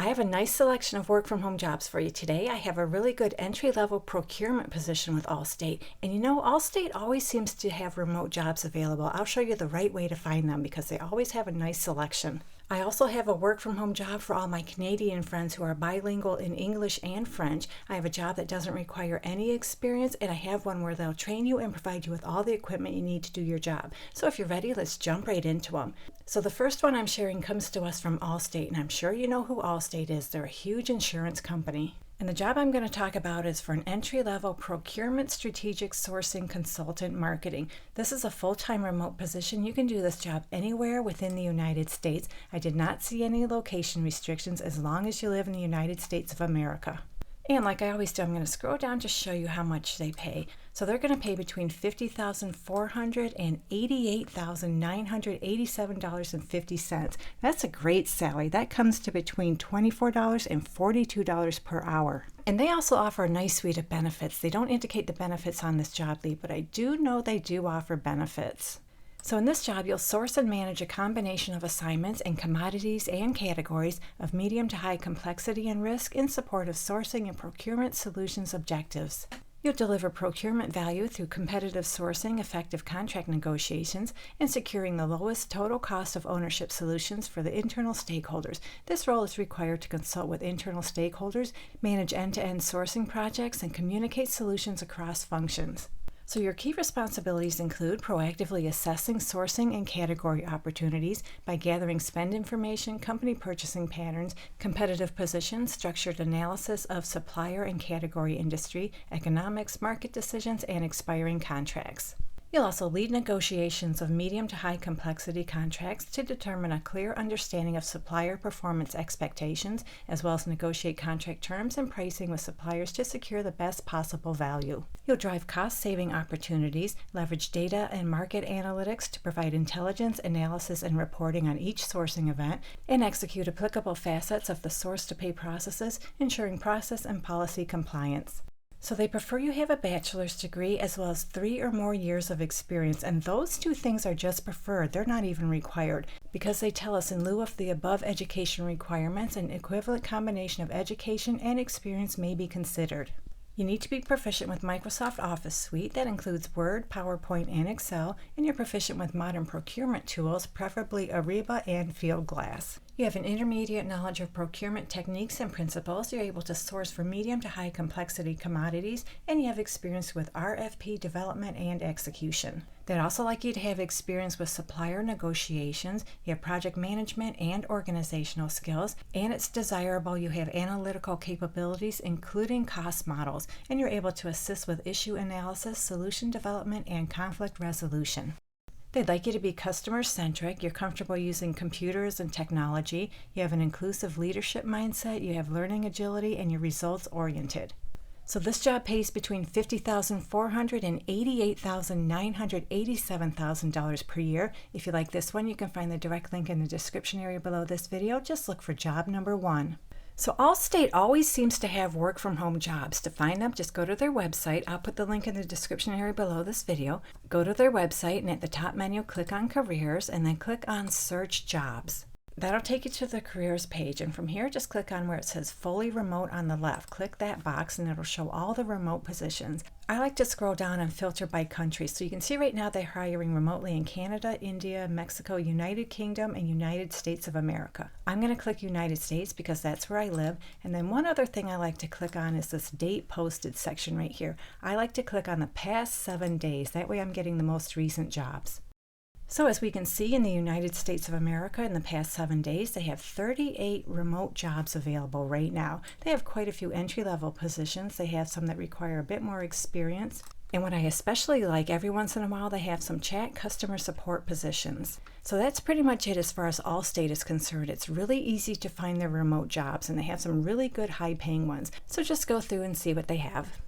I have a nice selection of work from home jobs for you today. I have a really good entry-level procurement position with Allstate. And you know, Allstate always seems to have remote jobs available. I'll show you the right way to find them because they always have a nice selection. I also have a work from home job for all my Canadian friends who are bilingual in English and French. I have a job that doesn't require any experience, and I have one where they'll train you and provide you with all the equipment you need to do your job. So if you're ready, let's jump right into them. So the first one I'm sharing comes to us from Allstate, and I'm sure you know who Allstate is. They're a huge insurance company. And the job I'm going to talk about is for an entry-level procurement strategic sourcing consultant marketing. This is a full-time remote position. You can do this job anywhere within the United States. I did not see any location restrictions as long as you live in the United States of America. And like I always do, I'm going to scroll down to show you how much they pay. So they're going to pay between $50,400 and $88,987.50. That's a great salary. That comes to between $24 and $42 per hour. And they also offer a nice suite of benefits. They don't indicate the benefits on this job lead, but I do know they do offer benefits. So in this job, you'll source and manage a combination of assignments in commodities and categories of medium to high complexity and risk in support of sourcing and procurement solutions objectives. You'll deliver procurement value through competitive sourcing, effective contract negotiations, and securing the lowest total cost of ownership solutions for the internal stakeholders. This role is required to consult with internal stakeholders, manage end-to-end sourcing projects, and communicate solutions across functions. So your key responsibilities include proactively assessing sourcing and category opportunities by gathering spend information, company purchasing patterns, competitive positions, structured analysis of supplier and category industry, economics, market decisions, and expiring contracts. You'll also lead negotiations of medium to high complexity contracts to determine a clear understanding of supplier performance expectations, as well as negotiate contract terms and pricing with suppliers to secure the best possible value. You'll drive cost-saving opportunities, leverage data and market analytics to provide intelligence, analysis, and reporting on each sourcing event, and execute applicable facets of the source-to-pay processes, ensuring process and policy compliance. So they prefer you have a bachelor's degree as well as 3 or more years of experience, and those two things are just preferred. They're not even required because they tell us in lieu of the above education requirements, an equivalent combination of education and experience may be considered. You need to be proficient with Microsoft Office Suite. That includes Word, PowerPoint, and Excel, and you're proficient with modern procurement tools, preferably Ariba and Fieldglass. You have an intermediate knowledge of procurement techniques and principles. You're able to source for medium to high complexity commodities, and you have experience with RFP development and execution. They'd also like you to have experience with supplier negotiations, you have project management and organizational skills, and it's desirable you have analytical capabilities including cost models, and you're able to assist with issue analysis, solution development, and conflict resolution. They'd like you to be customer-centric, you're comfortable using computers and technology, you have an inclusive leadership mindset, you have learning agility, and you're results-oriented. So this job pays between $50,400 and $88,987,000 per year. If you like this one, you can find the direct link in the description area below this video. Just look for job number 1. So Allstate always seems to have work from home jobs. To find them, just go to their website. I'll put the link in the description area below this video. Go to their website and at the top menu, click on careers and then click on search jobs. That'll take you to the careers page, and from here just click on where it says fully remote on the left. Click that box and it'll show all the remote positions. I like to scroll down and filter by country, so you can see right now they're hiring remotely in Canada, India, Mexico, United Kingdom, and United States of America. I'm going to click United States because that's where I live, and then one other thing I like to click on is this date posted section right here. I like to click on the past 7 days, that way I'm getting the most recent jobs. So as we can see in the United States of America in the past 7 days, they have 38 remote jobs available right now. They have quite a few entry-level positions. They have some that require a bit more experience. And what I especially like, every once in a while they have some chat customer support positions. So that's pretty much it as far as Allstate is concerned. It's really easy to find their remote jobs, and they have some really good high-paying ones. So just go through and see what they have.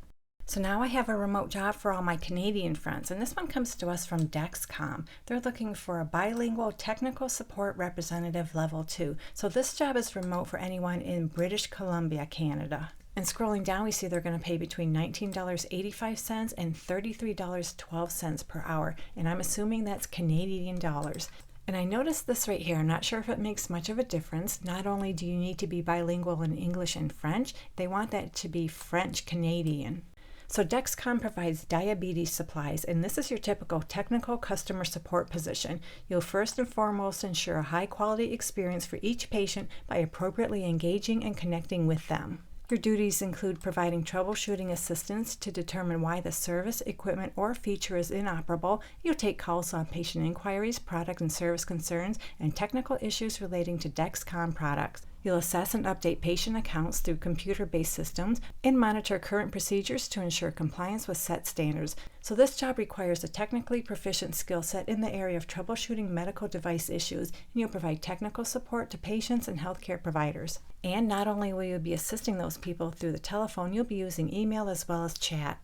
So now I have a remote job for all my Canadian friends, and this one comes to us from Dexcom. They're looking for a bilingual technical support representative level 2. So this job is remote for anyone in British Columbia, Canada. And scrolling down, we see they're going to pay between $19.85 and $33.12 per hour, and I'm assuming that's Canadian dollars. And I noticed this right here. I'm not sure if it makes much of a difference. Not only do you need to be bilingual in English and French, they want that to be French Canadian. So Dexcom provides diabetes supplies, and this is your typical technical customer support position. You'll first and foremost ensure a high-quality experience for each patient by appropriately engaging and connecting with them. Your duties include providing troubleshooting assistance to determine why the service, equipment, or feature is inoperable. You'll take calls on patient inquiries, product and service concerns, and technical issues relating to Dexcom products. You'll assess and update patient accounts through computer-based systems and monitor current procedures to ensure compliance with set standards. So this job requires a technically proficient skill set in the area of troubleshooting medical device issues, and you'll provide technical support to patients and healthcare providers. And not only will you be assisting those people through the telephone, you'll be using email as well as chat.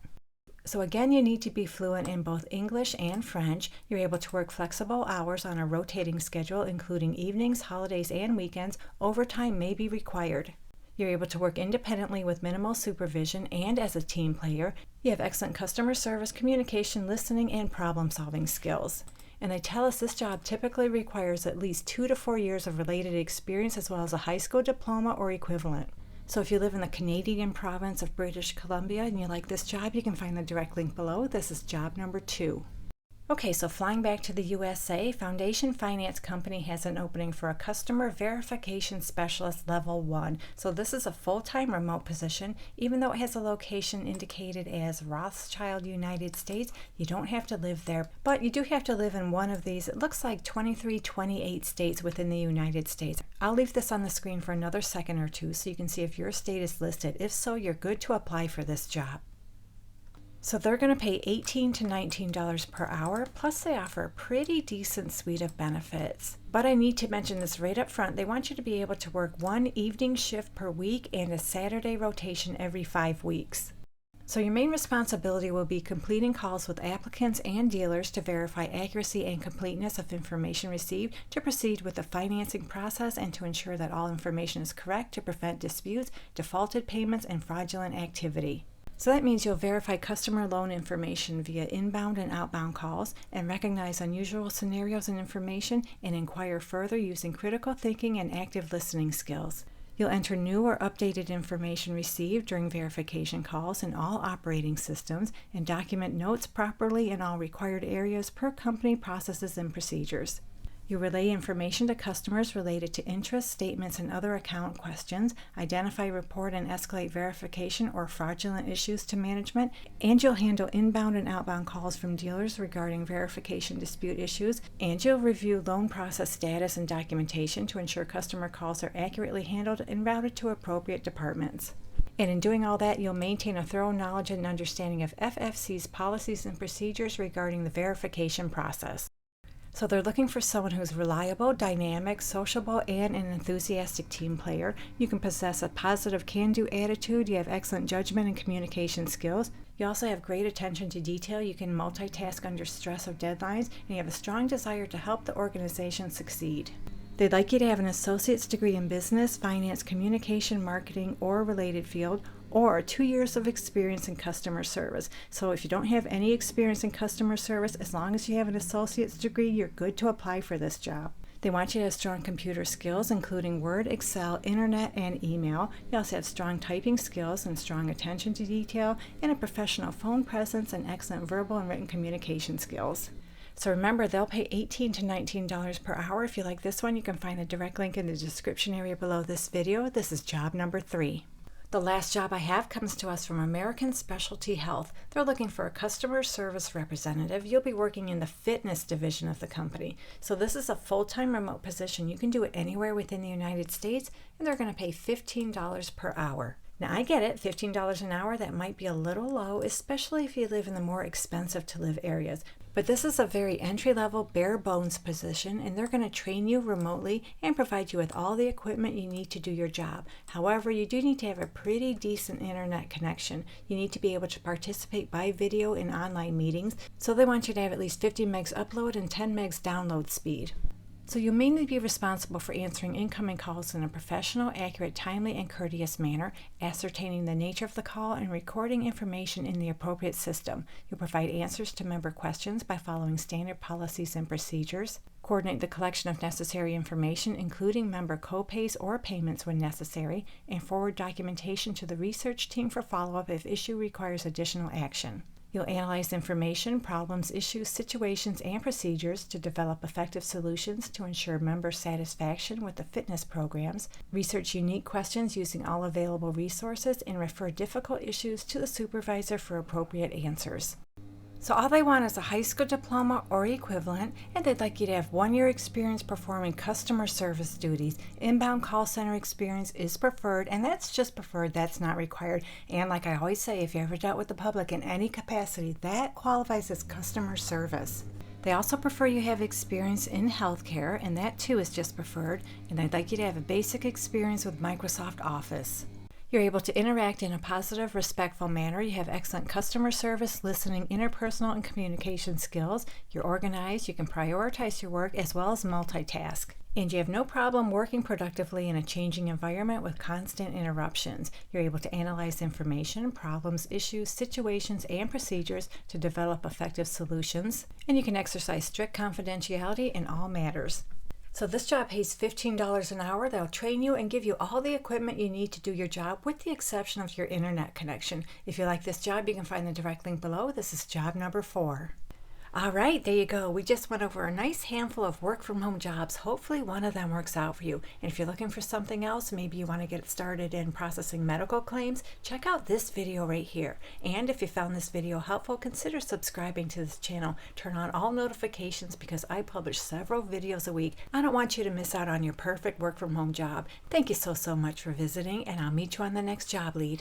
So again, you need to be fluent in both English and French. You're able to work flexible hours on a rotating schedule, including evenings, holidays, and weekends. Overtime may be required. You're able to work independently with minimal supervision and as a team player. You have excellent customer service, communication, listening, and problem-solving skills. And they tell us this job typically requires at least 2 to 4 years of related experience as well as a high school diploma or equivalent. So if you live in the Canadian province of British Columbia and you like this job, you can find the direct link below. This is job number 2. Okay, so flying back to the USA, Foundation Finance Company has an opening for a customer verification specialist level 1. So this is a full-time remote position. Even though it has a location indicated as Rothschild, United States, you don't have to live there, but you do have to live in one of these. It looks like 28 states within the United States. I'll leave this on the screen for another second or two so you can see if your state is listed. If so, you're good to apply for this job. So they're going to pay $18 to $19 per hour, plus they offer a pretty decent suite of benefits. But I need to mention this right up front. They want you to be able to work one evening shift per week and a Saturday rotation every 5 weeks. So your main responsibility will be completing calls with applicants and dealers to verify accuracy and completeness of information received, to proceed with the financing process, and to ensure that all information is correct to prevent disputes, defaulted payments, and fraudulent activity. So that means you'll verify customer loan information via inbound and outbound calls and recognize unusual scenarios and information and inquire further using critical thinking and active listening skills. You'll enter new or updated information received during verification calls in all operating systems and document notes properly in all required areas per company processes and procedures. You relay information to customers related to interest statements and other account questions, identify, report, and escalate verification or fraudulent issues to management, and you'll handle inbound and outbound calls from dealers regarding verification dispute issues, and you'll review loan process status and documentation to ensure customer calls are accurately handled and routed to appropriate departments. And in doing all that, you'll maintain a thorough knowledge and understanding of FFC's policies and procedures regarding the verification process. So they're looking for someone who's reliable, dynamic, sociable, and an enthusiastic team player. You can possess a positive can-do attitude. You have excellent judgment and communication skills. You also have great attention to detail. You can multitask under stress of deadlines, and you have a strong desire to help the organization succeed. They'd like you to have an associate's degree in business, finance, communication, marketing, or related field, or 2 years of experience in customer service. So if you don't have any experience in customer service, as long as you have an associate's degree, you're good to apply for this job. They want you to have strong computer skills, including Word, Excel, Internet, and email. You also have strong typing skills and strong attention to detail, and a professional phone presence and excellent verbal and written communication skills. So remember, they'll pay $18 to $19 per hour. If you like this one, you can find a direct link in the description area below this video. This is job number 3. The last job I have comes to us from American Specialty Health. They're looking for a customer service representative. You'll be working in the fitness division of the company. So this is a full-time remote position. You can do it anywhere within the United States, and they're going to pay $15 per hour. Now, I get it, $15 an hour, that might be a little low, especially if you live in the more expensive to live areas. But this is a very entry-level, bare-bones position, and they're going to train you remotely and provide you with all the equipment you need to do your job. However, you do need to have a pretty decent internet connection. You need to be able to participate by video in online meetings, so they want you to have at least 50 megs upload and 10 megs download speed. So you'll mainly be responsible for answering incoming calls in a professional, accurate, timely, and courteous manner, ascertaining the nature of the call, and recording information in the appropriate system. You'll provide answers to member questions by following standard policies and procedures, coordinate the collection of necessary information, including member co-pays or payments when necessary, and forward documentation to the research team for follow-up if issue requires additional action. You'll analyze information, problems, issues, situations, and procedures to develop effective solutions to ensure member satisfaction with the fitness programs, research unique questions using all available resources, and refer difficult issues to the supervisor for appropriate answers. So all they want is a high school diploma or equivalent, and they'd like you to have 1 year experience performing customer service duties. Inbound call center experience is preferred, and that's just preferred, that's not required. And like I always say, if you ever dealt with the public in any capacity, that qualifies as customer service. They also prefer you have experience in healthcare, and that too is just preferred, and they'd like you to have a basic experience with Microsoft Office. You're able to interact in a positive, respectful manner. You have excellent customer service, listening, interpersonal, and communication skills. You're organized. You can prioritize your work as well as multitask. And you have no problem working productively in a changing environment with constant interruptions. You're able to analyze information, problems, issues, situations, and procedures to develop effective solutions. And you can exercise strict confidentiality in all matters. So this job pays $15 an hour. They'll train you and give you all the equipment you need to do your job with the exception of your internet connection. If you like this job, you can find the direct link below. This is job number 4. All right, there you go. We just went over a nice handful of work from home jobs. Hopefully one of them works out for you. And if you're looking for something else, maybe you want to get started in processing medical claims, check out this video right here. And if you found this video helpful, consider subscribing to this channel. Turn on all notifications because I publish several videos a week. I don't want you to miss out on your perfect work from home job. Thank you so much for visiting, and I'll meet you on the next job lead.